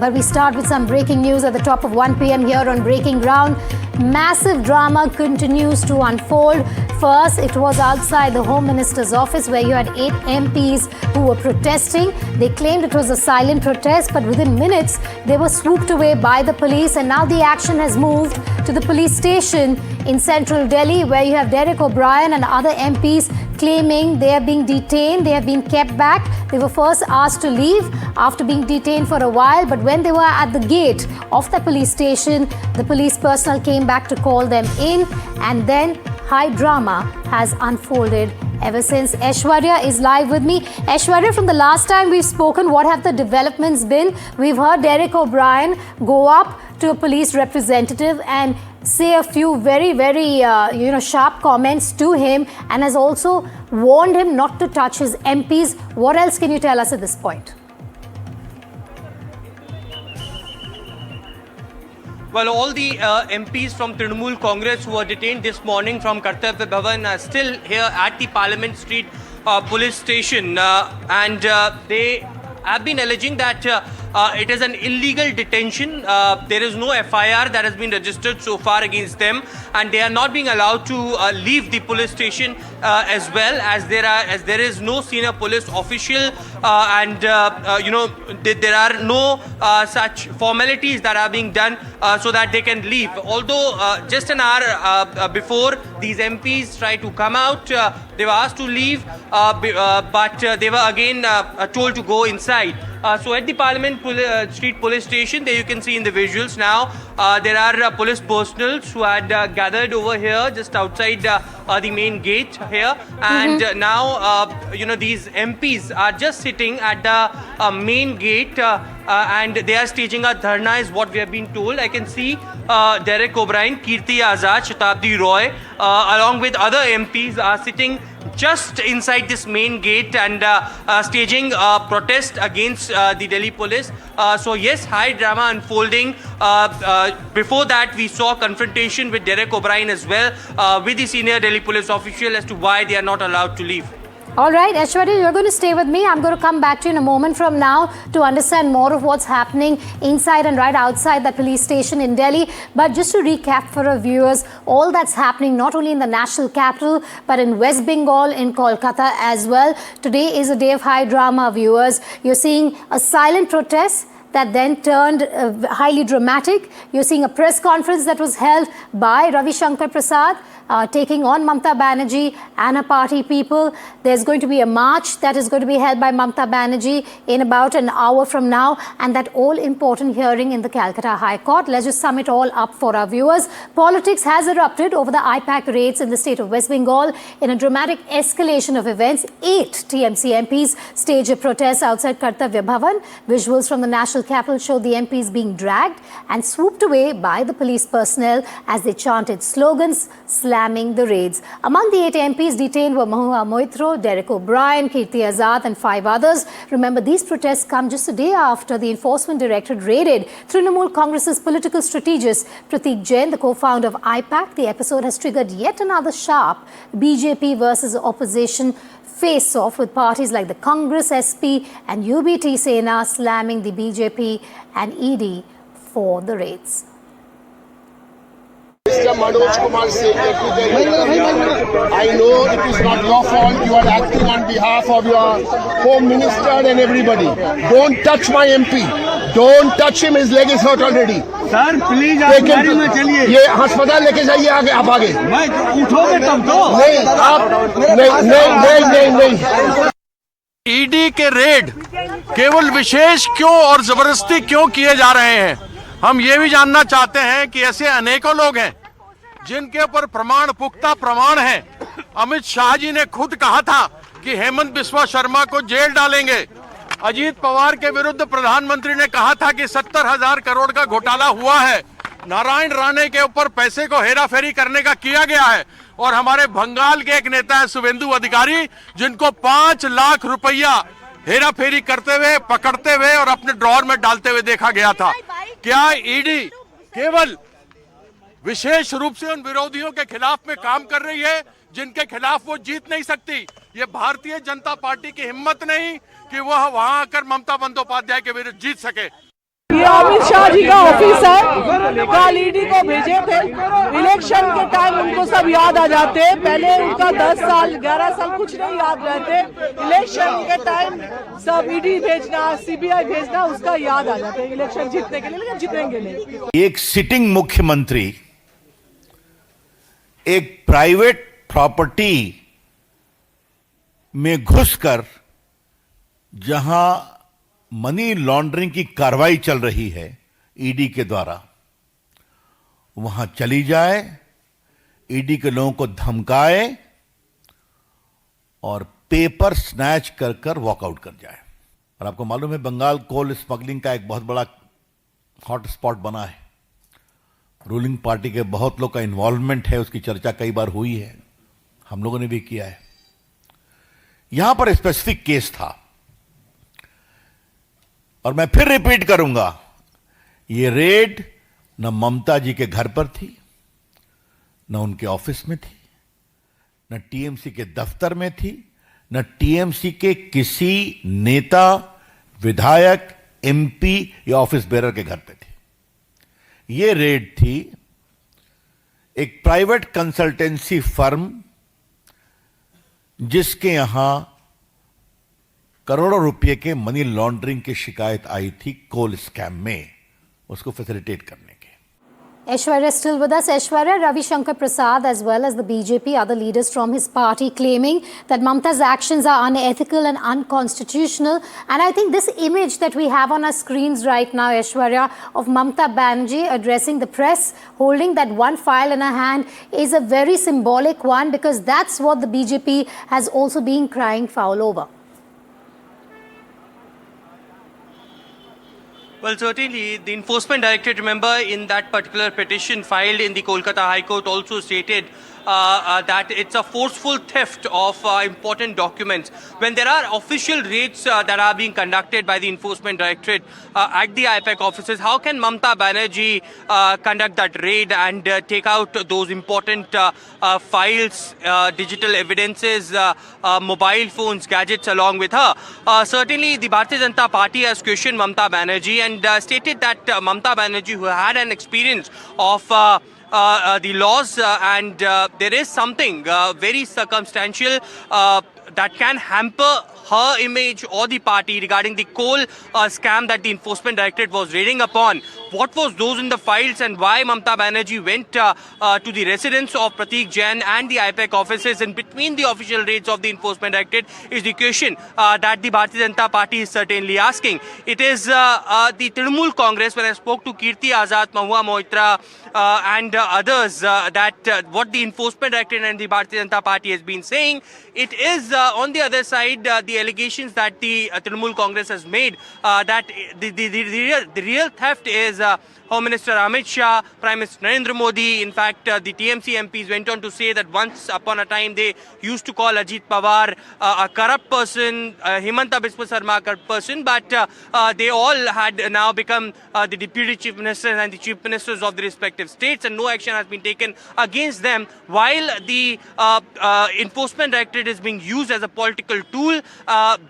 But we start with some breaking news at the top of 1 p.m. here on Breaking Ground. Massive drama continues to unfold. First, it was outside the Home Minister's office where you had 8 MPs who were protesting. They claimed it was a silent protest, but within minutes, they were swooped away by the police. And now the action has moved to the police station in central Delhi, where you have Derek O'Brien and other MPs claiming they are being detained, they have been kept back. They were first asked to leave after being detained for a while, but when they were at the gate of the police station, the police personnel came back to call them in, and then high drama has unfolded ever since. Aishwarya is live with me. Aishwarya, from the last time we've spoken, what have the developments been? We've heard Derek O'Brien go up to a police representative and say a few very, sharp comments to him, and has also warned him not to touch his MPs. What else can you tell us at this point? Well, all the MPs from Trinamool Congress who were detained this morning from Kartavya Bhavan are still here at the Parliament Street police station, and they have been alleging that it is an illegal detention. There is no FIR that has been registered so far against them, and they are not being allowed to leave the police station as well, as there is no senior police official, and there are no such formalities that are being done so that they can leave. Although just an hour before, these MPs tried to come out, they were asked to leave, but they were again told to go inside. So at the Parliament Street police station, there you can see in the visuals now, there are police personnel who had gathered over here just outside the main gate here, and now these MPs are just sitting at the main gate, and they are staging a dharna, is what we have been told. I can see Derek O'Brien, Kirti, Azad, Shatabdi Roy, along with other MPs are sitting just inside this main gate and staging a protest against the Delhi police. So yes, high drama unfolding. Before that, we saw confrontation with Derek O'Brien as well, with the senior Delhi police official as to why they are not allowed to leave. All right, Aishwarya, you're going to stay with me. I'm going to come back to you in a moment from now to understand more of what's happening inside and right outside the police station in Delhi. But just to recap for our viewers, all that's happening not only in the national capital, but in West Bengal, in Kolkata as well. Today is a day of high drama, viewers. You're seeing a silent protest that then turned highly dramatic. You're seeing a press conference that was held by Ravi Shankar Prasad, taking on Mamata Banerjee and her party people. There's going to be a march that is going to be held by Mamata Banerjee in about an hour from now, and that all-important hearing in the Calcutta High Court. Let's just sum it all up for our viewers. Politics has erupted over the IPAC raids in the state of West Bengal. In a dramatic escalation of events, 8 TMC MPs staged a protest outside Kartavya Bhavan. Visuals from the national capital showed the MPs being dragged and swooped away by the police personnel as they chanted slogans slamming the raids. Among the 8 MPs detained were Mahua, Moitra, Derek O'Brien, Kirti, Azad and 5 others. Remember, these protests come just a day after the Enforcement Directorate raided Trinamool Congress's political strategist Pratik Jain, the co-founder of IPAC. The episode has triggered yet another sharp BJP versus opposition face-off, with parties like the Congress SP and UBT Sena slamming the BJP and ED for the raids. Mr. Manoj Kumar said, I know it is not your fault. You are acting on behalf of your Home Minister and everybody. Don't touch my MP. Don't touch him. His leg is hurt already. Sir please आप गाड़ी में चलिए. ये अस्पताल लेके जाइए आगे. आप आगे. मैं उठोगे तब तो. नहीं आप नहीं. ईडी के रेड केवल विशेष क्यों और जबरदस्ती क्यों किए जा रहे हैं? हम ये भी जानना चाहते हैं कि ऐसे अनेकों लोग हैं जिनके ऊपर पुख्ता प्रमाण हैं. अमित शाह जी ने खुद कहा था कि हेमंत बिस्वा शर्मा को जेल डालेंगे. अजीत पवार के विरुद्ध प्रधानमंत्री ने कहा था कि 70,000 करोड़ का घोटाला हुआ है. नारायण राणे के ऊपर पैसे को हेराफेरी करने का किया गया है. और हमारे बंगाल के एक नेता है शुभेंदु अधिकारी, जिनको 5 लाख रुपया हेराफेरी करते हुए, पकड़ते हुए और अपने ड्रॉर में डालते हुए देखा गया था. क्या ईडी केवल विशेष रूप से उन विरोधियों के खिलाफ में काम कर रही है जिनके खिलाफ वो जीत नहीं सकती? ये भारतीय जनता पार्टी की हिम्मत नहीं कि वह वहां आकर ममता बंदोपाध्याय के विरुद्ध जीत सके. ये अमित शाह जी का ऑफिस है, कल ईडी को भेजे थे। इलेक्शन के टाइम उनको सब याद आ जाते हैं, पहले उनका 10 साल 11 साल कुछ नहीं याद रहते। इलेक्शन के टाइम सब ईडी भेजना, सीबीआई भेजना, उसका याद आ जाते हैं इलेक्शन जीतने के लिए, लेकिन जीतेंगे नहीं। एक सिटिंग मुख्यमंत्री एक प्राइवेट प्रॉपर्टी में घुसकर जहां मनी लॉन्ड्रिंग की कार्रवाई चल रही है ईडी के द्वारा, वहां चली जाए, ईडी के लोगों को धमकाए और पेपर स्नैच कर कर वॉकआउट कर जाए। और आपको मालूम है बंगाल कोल स्मगलिंग का एक बहुत बड़ा हॉट स्पॉट बना है। रूलिंग पार्टी के बहुत लोग का इन्वॉल्वमेंट है, उसकी चर्चा कई बार हुई है, हम लोगों ने भी किया है। यहां पर स्पेसिफिक केस था और मैं फिर रिपीट करूंगा, ये रेड न ममता जी के घर पर थी, न उनके ऑफिस में थी, न टीएमसी के दफ्तर में थी, न टीएमसी के किसी नेता, विधायक, एमपी या ऑफिस बेरर के घर पे थी। ये रेड थी एक प्राइवेट कंसल्टेंसी फर्म जिसके यहां करोड़ों रुपए के मनी लॉन्ड्रिंग की शिकायत आई थी कोल स्कैम में, उसको फैसिलिटेट करने के। Aishwarya still with us. Aishwarya, Ravi Shankar Prasad as well as the BJP, other leaders from his party claiming that Mamta's actions are unethical and unconstitutional. And I think this image that we have on our screens right now, Aishwarya, of Mamta Banerjee addressing the press, holding that one file in her hand, is a very symbolic one, because that's what the BJP has also been crying foul over. Well, certainly, the Enforcement Directorate, remember, in that particular petition filed in the Kolkata High Court also stated that it's a forceful theft of important documents. When there are official raids that are being conducted by the Enforcement Directorate at the IPAC offices, how can Mamta Banerjee conduct that raid and take out those important files, digital evidences, mobile phones, gadgets along with her? Certainly, the Bharatiya Janata Party has questioned Mamta Banerjee and stated that Mamta Banerjee, who had an experience of the laws and there is something very circumstantial that can hamper her image or the party regarding the coal scam that the Enforcement Directorate was raiding upon. What was those in the files and why Mamta Banerjee went to the residence of Prateek Jain and the IPAC offices in between the official raids of the Enforcement Directorate is the question that the Bharatiya Janata Party is certainly asking. It is the Trinamool Congress, when I spoke to Kirti, Azad, Mahua, Moitra and others, that what the Enforcement Directorate and the Bharatiya Janata Party has been saying, it is on the other side the allegations that the Trinamool Congress has made that the real theft is Home Minister Amit Shah, Prime Minister Narendra Modi. In fact, the TMC MPs went on to say that once upon a time they used to call Ajit Pawar a corrupt person, Himanta Biswa Sarma a corrupt person, but they all had now become the Deputy Chief Ministers and the Chief Ministers of the respective states, and no action has been taken against them, while the Enforcement Directorate is being used as a political tool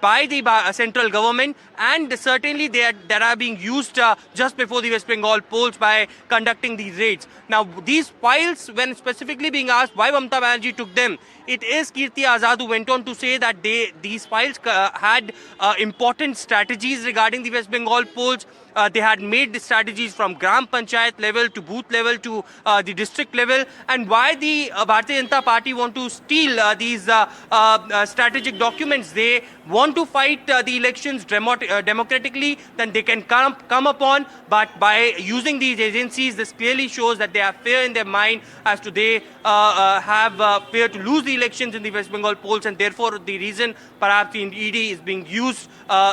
by the central government, and certainly they are being used just before the West Bengal polls by conducting these raids. Now, these files, when specifically being asked why Mamta Banerjee took them, it is Kirti Azad who went on to say that these files had important strategies regarding the West Bengal polls. They had made the strategies from Gram Panchayat level to booth level to the district level, and why the Bharatiya Janata Party want to steal these strategic documents. They want to fight the elections democratically, then they can come upon, but by using these agencies, this clearly shows that they have fear in their mind as to they have fear to lose the elections in the West Bengal polls, and therefore the reason perhaps the ED is being used,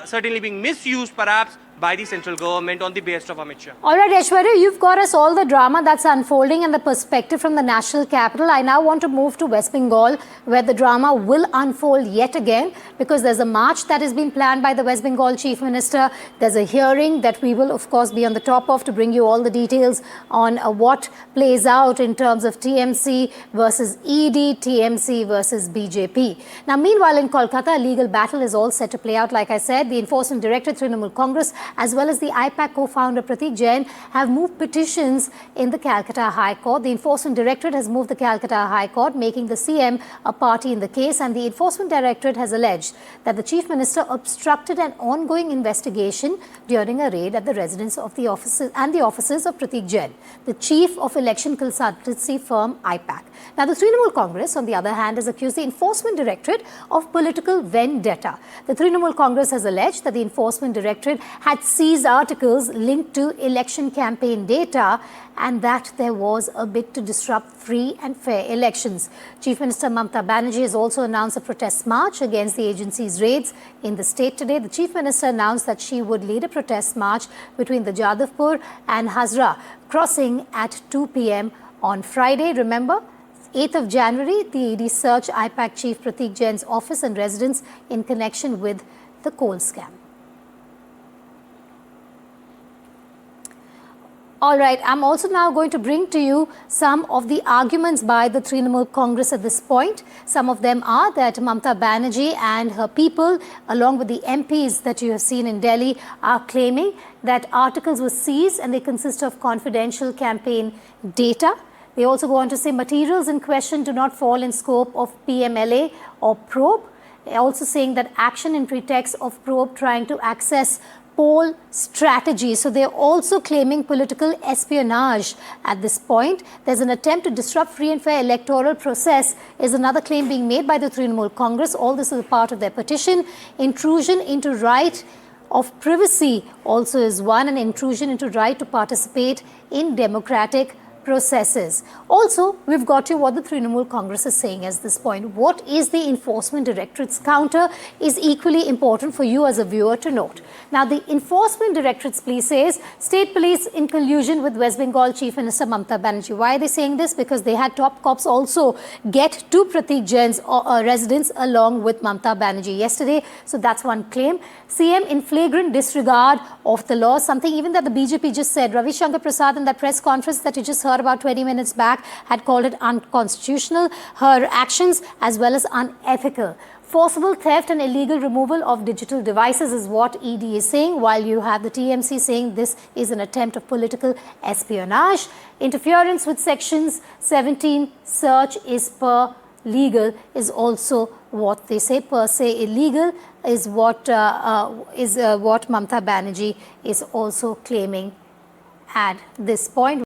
certainly being misused perhaps by the central government on the behest of Amit Shah. All right, Aishwarya, you've got us all the drama that's unfolding and the perspective from the national capital. I now want to move to West Bengal, where the drama will unfold yet again, because there's a march that has been planned by the West Bengal Chief Minister. There's a hearing that we will, of course, be on the top of to bring you all the details on what plays out in terms of TMC versus ED, TMC versus BJP. Now, meanwhile, in Kolkata, a legal battle is all set to play out. Like I said, the Enforcement Directorate, Trinamool Congress, as well as the IPAC co-founder Pratik Jain have moved petitions in the Calcutta High Court. The Enforcement Directorate has moved the Calcutta High Court, making the CM a party in the case, and the Enforcement Directorate has alleged that the Chief Minister obstructed an ongoing investigation during a raid at the residence of the offices of Pratik Jain, the Chief of Election Consultancy firm IPAC. Now, the Trinamool Congress, on the other hand, has accused the Enforcement Directorate of political vendetta. The Trinamool Congress has alleged that the Enforcement Directorate had seized articles linked to election campaign data and that there was a bid to disrupt free and fair elections. Chief Minister Mamata Banerjee has also announced a protest march against the agency's raids in the state today. The Chief Minister announced that she would lead a protest march between the Jadavpur and Hazra crossing at 2 p.m. on Friday. Remember, 8th of January, the ED searched IPAC Chief Pratik Jain's office and residence in connection with the coal scam. All right, I'm also now going to bring to you some of the arguments by the Trinamool Congress at this point. Some of them are that Mamata Banerjee and her people, along with the MPs that you have seen in Delhi, are claiming that articles were seized and they consist of confidential campaign data. They also go on to say materials in question do not fall in scope of PMLA or probe. They're also saying that action in pretext of probe trying to access poll strategy. So they're also claiming political espionage at this point. There's an attempt to disrupt free and fair electoral process is another claim being made by the Trinamool Congress. All this is a part of their petition. Intrusion into right of privacy also is one, and intrusion into right to participate in democratic processes. Also, we've got you what the Trinamool Congress is saying at this point. What is the Enforcement Directorate's counter is equally important for you as a viewer to note. Now, the Enforcement Directorate's plea says State Police in collusion with West Bengal Chief Minister Mamata Banerjee. Why are they saying this? Because they had top cops also get to Pratik Jain's residence along with Mamata Banerjee yesterday. So that's one claim. CM in flagrant disregard of the law, something even that the BJP just said. Ravi Shankar Prasad in that press conference that you just heard about 20 minutes back had called it unconstitutional, her actions as well as unethical. Forcible theft and illegal removal of digital devices is what ED is saying, while you have the TMC saying this is an attempt of political espionage. Interference with sections 17 search is per legal is also what they say. Per se illegal is what Mamata Banerjee is also claiming at this point.